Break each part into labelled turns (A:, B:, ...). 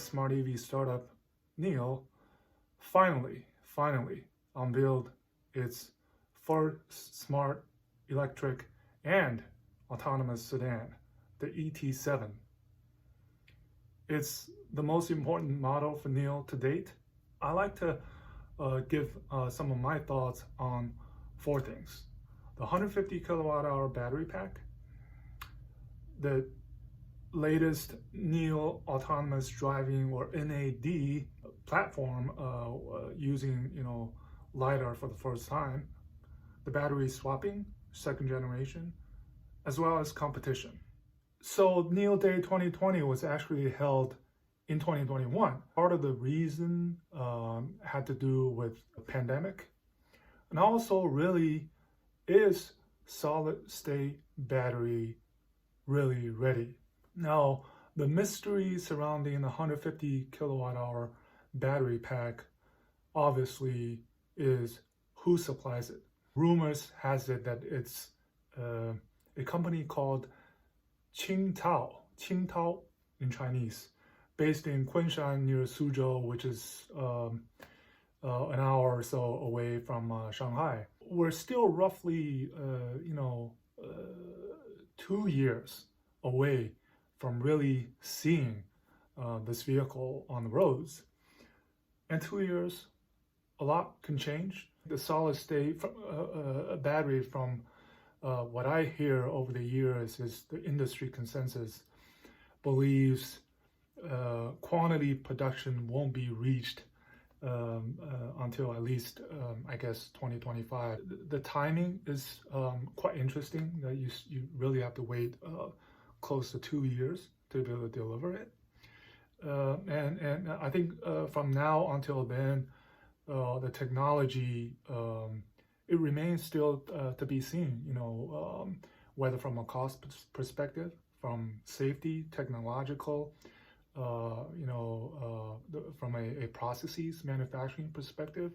A: smart EV startup NIO finally unveiled its first smart electric and autonomous sedan, the ET7. It's the most important model for NIO to date. I like to give some of my thoughts on four things: the 150 kilowatt hour battery pack, the latest NIO autonomous driving or NAD platform using LiDAR for the first time, the battery swapping second generation, as well as competition. So NIO Day 2020 was actually held in 2021. Part of the reason had to do with the pandemic, and also really, is solid state battery really ready? Now, the mystery surrounding the 150 kilowatt hour battery pack obviously is who supplies it. Rumors has it that it's a company called Qingtao in Chinese, based in Kunshan near Suzhou, which is an hour or so away from Shanghai. We're still roughly 2 years away from really seeing this vehicle on the roads. And 2 years, a lot can change. The solid state battery, from what I hear over the years, is the industry consensus believes quantity production won't be reached until at least, 2025. The timing is quite interesting, that you really have to wait close to 2 years to be able to deliver it. And I think from now until then, the technology, it remains still to be seen, whether from a cost perspective, from safety, technological, from a processes manufacturing perspective.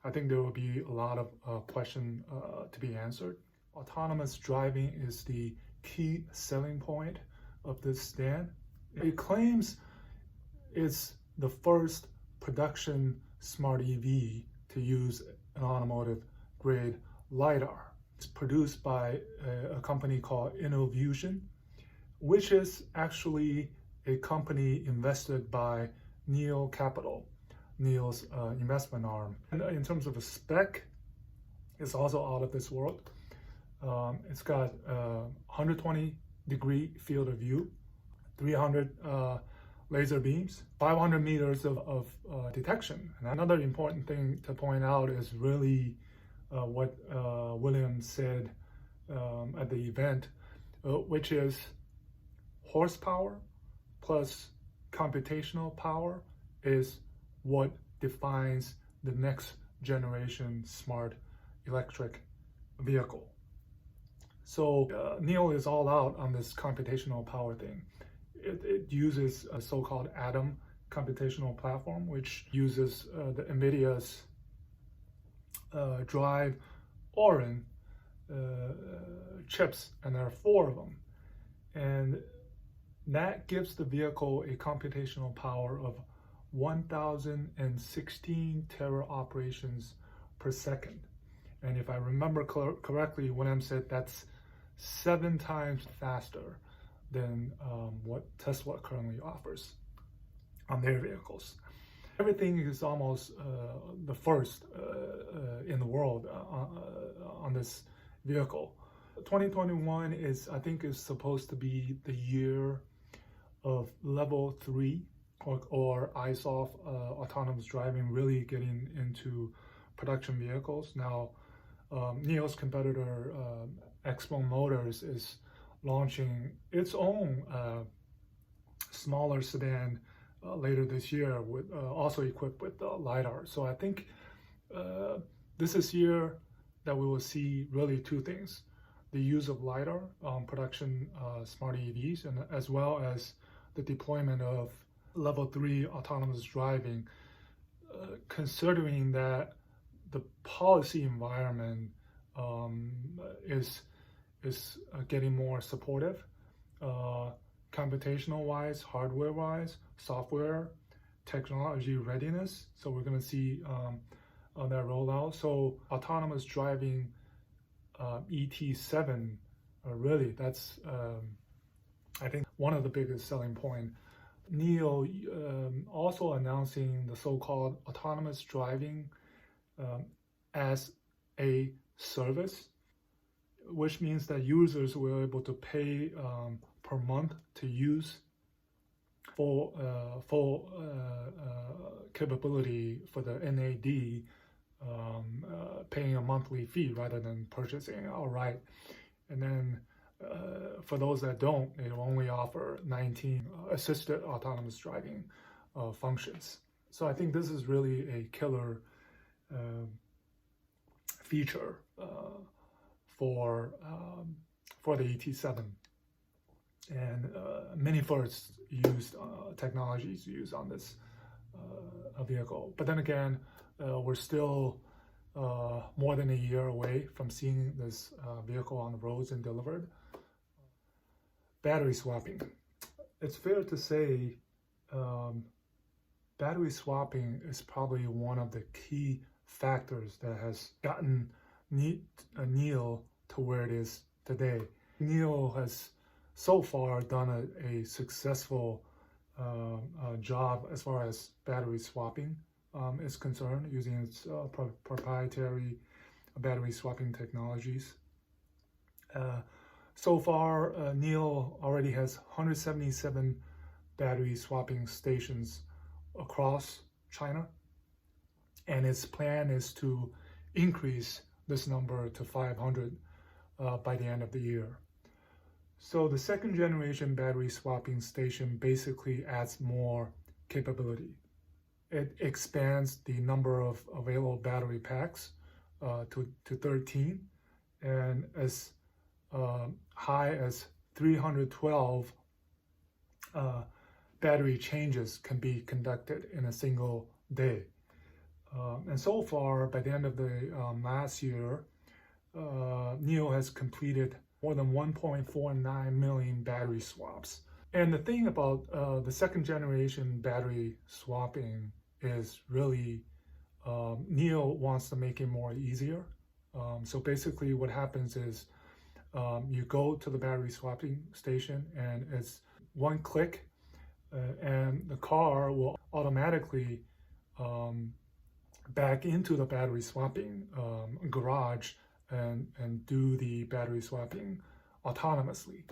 A: I think there will be a lot of question to be answered. Autonomous driving is the key selling point of this sedan. It claims it's the first production smart EV to use an automotive grade LiDAR. It's produced by a company called InnoVusion, which is actually a company invested by NIO Capital, NIO's investment arm. And in terms of a spec, it's also out of this world. It's got 120-degree field of view, 300 laser beams, 500 meters of detection. And another important thing to point out is really what William said at the event, which is horsepower plus computational power is what defines the next generation smart electric vehicle. So NIO is all out on this computational power thing. It uses a so-called Atom computational platform, which uses the NVIDIA's Drive Orin chips, and there are 4 of them. And that gives the vehicle a computational power of 1,016 tera operations per second. And if I remember correctly, William said that's 7 times faster than what Tesla currently offers on their vehicles. Everything is almost the first in the world on this vehicle. 2021 is supposed to be the year of level 3 or ISOF, autonomous driving, really getting into production vehicles. Now, NIO's competitor Expo Motors is launching its own smaller sedan later this year, with also equipped with LiDAR. So I think this is year that we will see really 2 things: the use of LiDAR on production smart EVs, and as well as the deployment of level 3 autonomous driving, considering that the policy environment is getting more supportive, computational wise, hardware wise, software, technology readiness. So we're going to see that rollout. So autonomous driving ET7, really, that's I think one of the biggest selling point. NIO also announcing the so-called autonomous driving as a service, which means that users will be able to pay per month to use full capability for the NAD, paying a monthly fee rather than purchasing outright. And then for those that don't, they only offer 19 assisted autonomous driving functions. So I think this is really a killer feature for the ET7, and many first used technologies used on this vehicle. But then again, we're still more than a year away from seeing this vehicle on the roads and delivered. Battery swapping. It's fair to say battery swapping is probably one of the key factors that has gotten NIO to where it is today. NIO has so far done a successful job as far as battery swapping is concerned, using its proprietary battery swapping technologies. So far, NIO already has 177 battery swapping stations across China, and its plan is to increase this number to 500 by the end of the year. So the second generation battery swapping station basically adds more capability. It expands the number of available battery packs to 13, and as high as 312 battery changes can be conducted in a single day. And so far, by the end of the last year, NIO has completed more than 1.49 million battery swaps. And the thing about the second generation battery swapping is really NIO wants to make it more easier. So basically what happens is you go to the battery swapping station and it's one click and the car will automatically back into the battery swapping garage and do the battery swapping autonomously.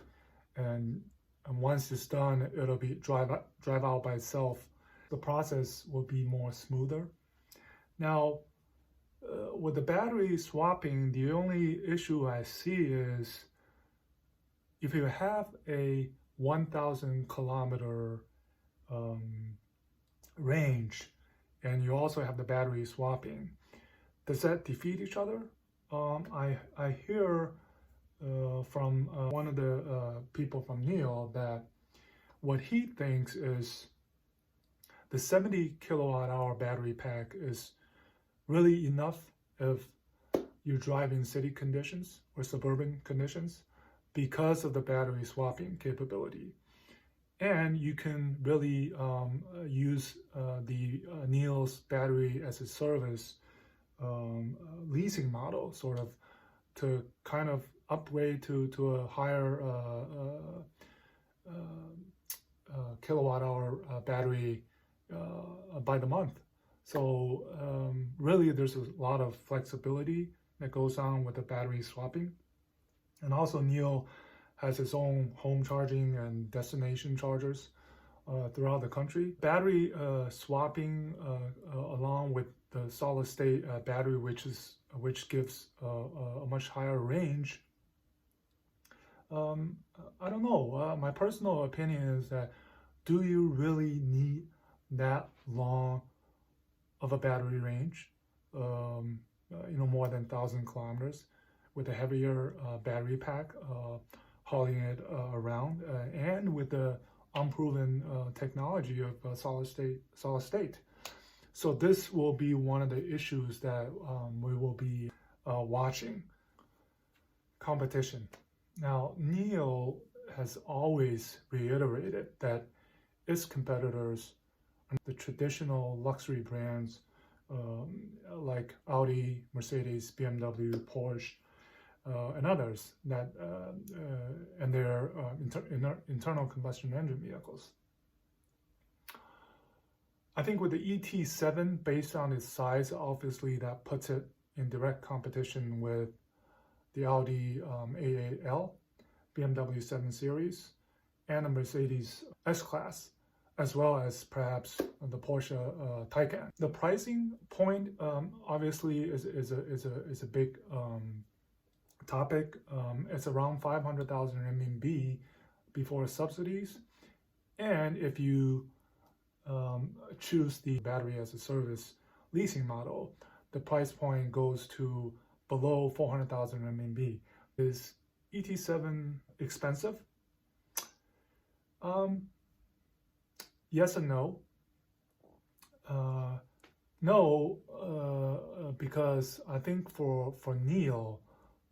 A: And once it's done, it'll be drive out by itself. The process will be more smoother. Now, with the battery swapping, the only issue I see is if you have a 1,000 kilometer range and you also have the battery swapping, does that defeat each other? I hear from one of the people from NIO that what he thinks is the 70 kilowatt hour battery pack is really enough if you drive in city conditions or suburban conditions because of the battery swapping capability. And you can really use the NIO's battery as a service leasing model, sort of, to kind of upgrade to a higher kilowatt hour battery by the month. So really there's a lot of flexibility that goes on with the battery swapping. And also NIO has its own home charging and destination chargers throughout the country. Battery swapping along with the solid state battery, which gives a much higher range. I don't know. My personal opinion is that, do you really need that long of a battery range? More than 1,000 kilometers with a heavier battery pack hauling it around, and with the unproven technology of solid state. So this will be one of the issues that we will be watching. Competition. Now, NIO has always reiterated that its competitors And the traditional luxury brands like Audi, Mercedes, BMW, Porsche, and others that and their internal combustion engine vehicles. I think with the ET7, based on its size, obviously that puts it in direct competition with the Audi A8L, BMW 7 Series, and the Mercedes S-Class, as well as perhaps the Porsche Taycan. The pricing point obviously is a big topic. It's around 500,000 RMB before subsidies, and if you choose the battery as a service leasing model, the price point goes to below 400,000 RMB. Is ET7 expensive? Yes and no. No, because I think for NIO,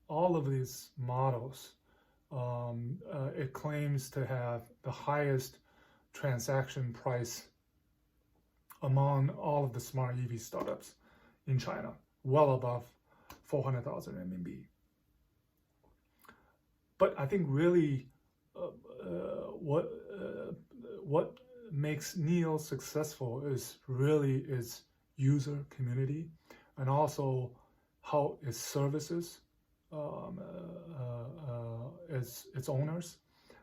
A: all of these models, it claims to have the highest transaction price among all of the smart EV startups in China, well above 400,000 RMB. But I think really what makes NIO successful is really its user community, and also how it services its owners.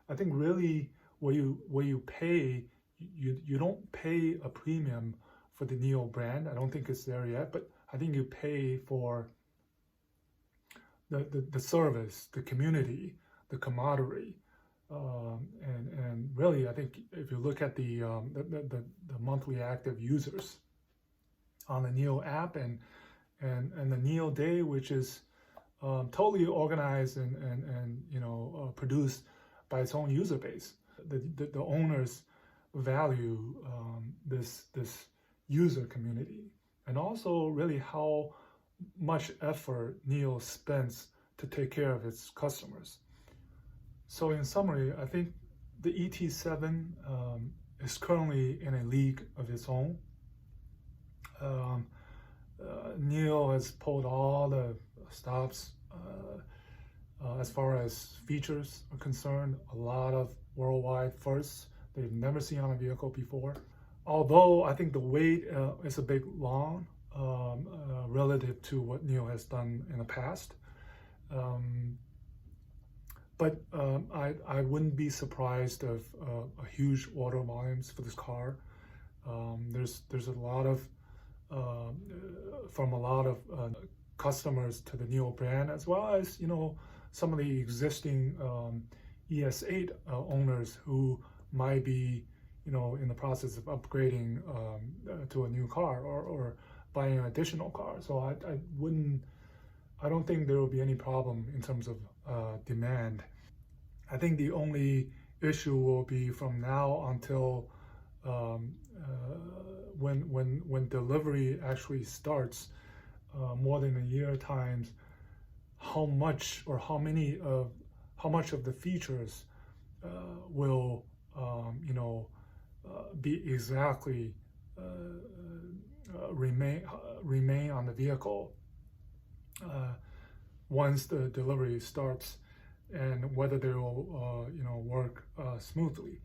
A: I think really where you pay, you don't pay a premium for the NIO brand. I don't think it's there yet, but I think you pay for the service, the community, the camaraderie, and really I think if you look at the monthly active users on the NIO app and the NIO Day, which is totally organized and produced by its own user base. The owners value this user community, and also really how much effort NIO spends to take care of its customers. So in summary, I think the ET7 is currently in a league of its own. NIO has pulled all the stops as far as features are concerned. A lot of worldwide firsts they've never seen on a vehicle before. Although I think the wait is a bit long relative to what NIO has done in the past. But I wouldn't be surprised of a huge order volumes for this car. There's a lot of from a lot of customers to the NIO brand, as well as some of the existing ES8 owners who might be in the process of upgrading to a new car or buying an additional car. So I don't think there will be any problem in terms of demand. I think the only issue will be from now until when delivery actually starts, more than a year times, how much of the features will be exactly remain on the vehicle once the delivery starts, and whether they will work smoothly.